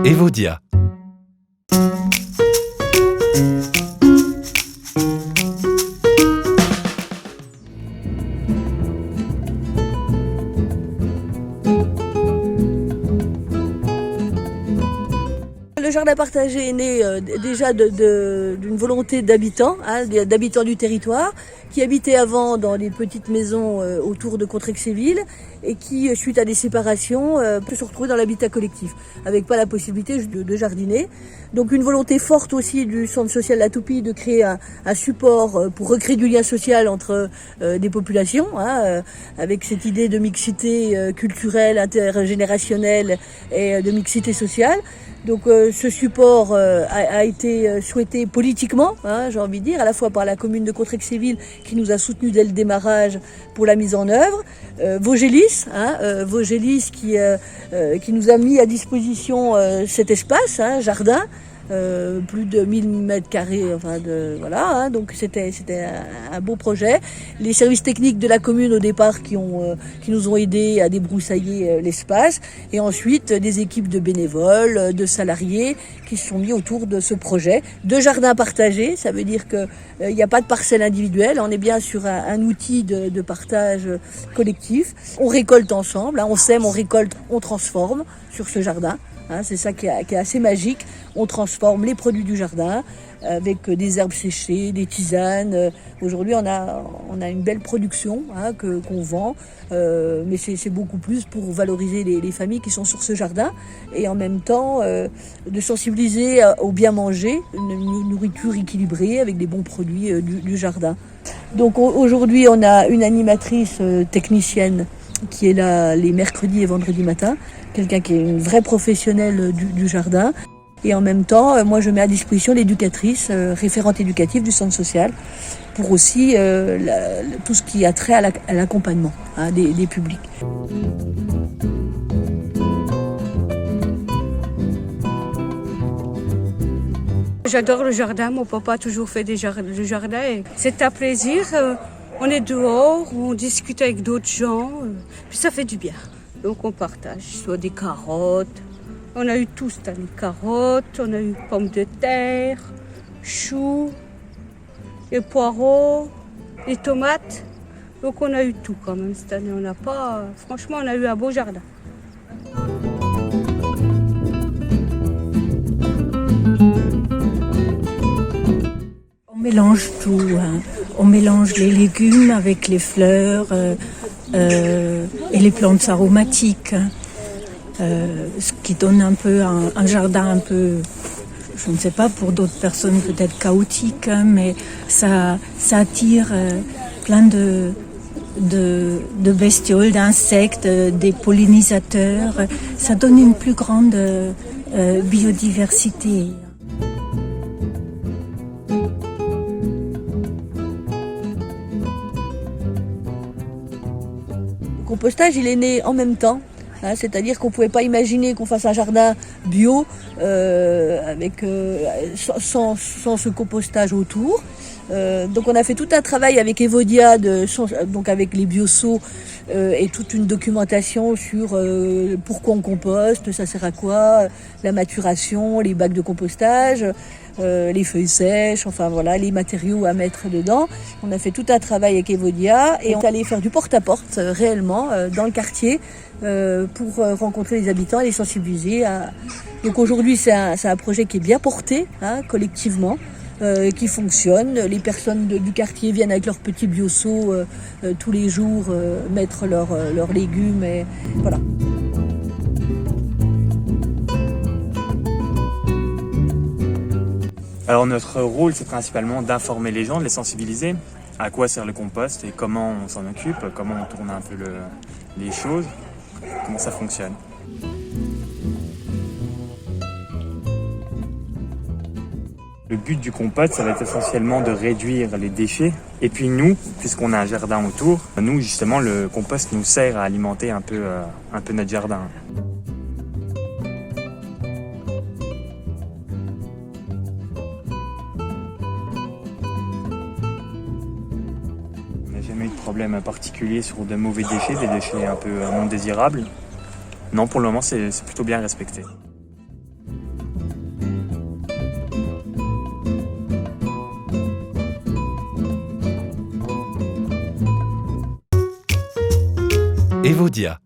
Evodia. Le jardin partagé est né déjà d'une volonté d'habitants, d'habitants du territoire, qui habitaient avant dans des petites maisons autour de Contrexéville et qui, suite à des séparations, peut se retrouver dans l'habitat collectif, avec pas la possibilité de jardiner. Donc une volonté forte aussi du Centre social La Toupie de créer un support pour recréer du lien social entre des populations, avec cette idée de mixité culturelle, intergénérationnelle et de mixité sociale. Donc ce support a été souhaité politiquement, j'ai envie de dire, à la fois par la commune de Contrexéville qui nous a soutenus dès le démarrage pour la mise en œuvre, Vaugelis qui nous a mis à disposition cet espace, jardin, plus de 1000 mètres carrés, donc c'était un beau projet. Les services techniques de la commune au départ qui nous ont aidés à débroussailler l'espace, et ensuite des équipes de bénévoles, de salariés qui se sont mis autour de ce projet de jardin partagé. Ça veut dire que il n'y a pas de parcelle individuelle, on est bien sur un outil de partage collectif. On récolte ensemble, on sème, on récolte, on transforme sur ce jardin. C'est ça qui est assez magique. On transforme les produits du jardin avec des herbes séchées, des tisanes. Aujourd'hui, on a une belle production qu'on vend, mais c'est beaucoup plus pour valoriser les familles qui sont sur ce jardin et en même temps de sensibiliser au bien manger, une nourriture équilibrée avec des bons produits du jardin. Donc aujourd'hui, on a une animatrice technicienne qui est là les mercredis et vendredis matins, quelqu'un qui est une vraie professionnelle du jardin. Et en même temps, moi je mets à disposition l'éducatrice, référente éducative du centre social, pour aussi tout ce qui a trait à l'accompagnement des publics. J'adore le jardin, mon papa a toujours fait du jardin et c'est un plaisir. On est dehors, on discute avec d'autres gens, puis ça fait du bien. Donc on partage, soit des carottes, on a eu tout cette année, carottes, on a eu pommes de terre, choux, les poireaux, les tomates. Donc on a eu tout quand même cette année, franchement on a eu un beau jardin. On mélange tout, On mélange les légumes avec les fleurs et les plantes aromatiques, ce qui donne un peu un jardin un peu, je ne sais pas, pour d'autres personnes peut-être chaotique, mais ça attire plein de bestioles, d'insectes, des pollinisateurs. Ça donne une plus grande biodiversité. Le compostage, il est né en même temps, c'est-à-dire qu'on ne pouvait pas imaginer qu'on fasse un jardin bio sans ce compostage autour. Donc on a fait tout un travail avec Evodia, donc avec les bioseaux et toute une documentation sur pourquoi on composte, ça sert à quoi, la maturation, les bacs de compostage, les feuilles sèches, les matériaux à mettre dedans. On a fait tout un travail avec Evodia et on est allé faire du porte-à-porte réellement dans le quartier pour rencontrer les habitants et les sensibiliser. Donc aujourd'hui c'est un projet qui est bien porté collectivement. Qui fonctionne. Les personnes du quartier viennent avec leurs petits bioseaux tous les jours mettre leurs légumes et voilà. Alors notre rôle c'est principalement d'informer les gens, de les sensibiliser à quoi sert le compost et comment on s'en occupe, comment on tourne un peu les choses, comment ça fonctionne. Le but du compost, ça va être essentiellement de réduire les déchets. Et puis nous, puisqu'on a un jardin autour, nous justement, le compost nous sert à alimenter un peu notre jardin. On n'a jamais eu de problème particulier sur de mauvais déchets, des déchets un peu non désirables. Non, pour le moment, c'est plutôt bien respecté. Evodia.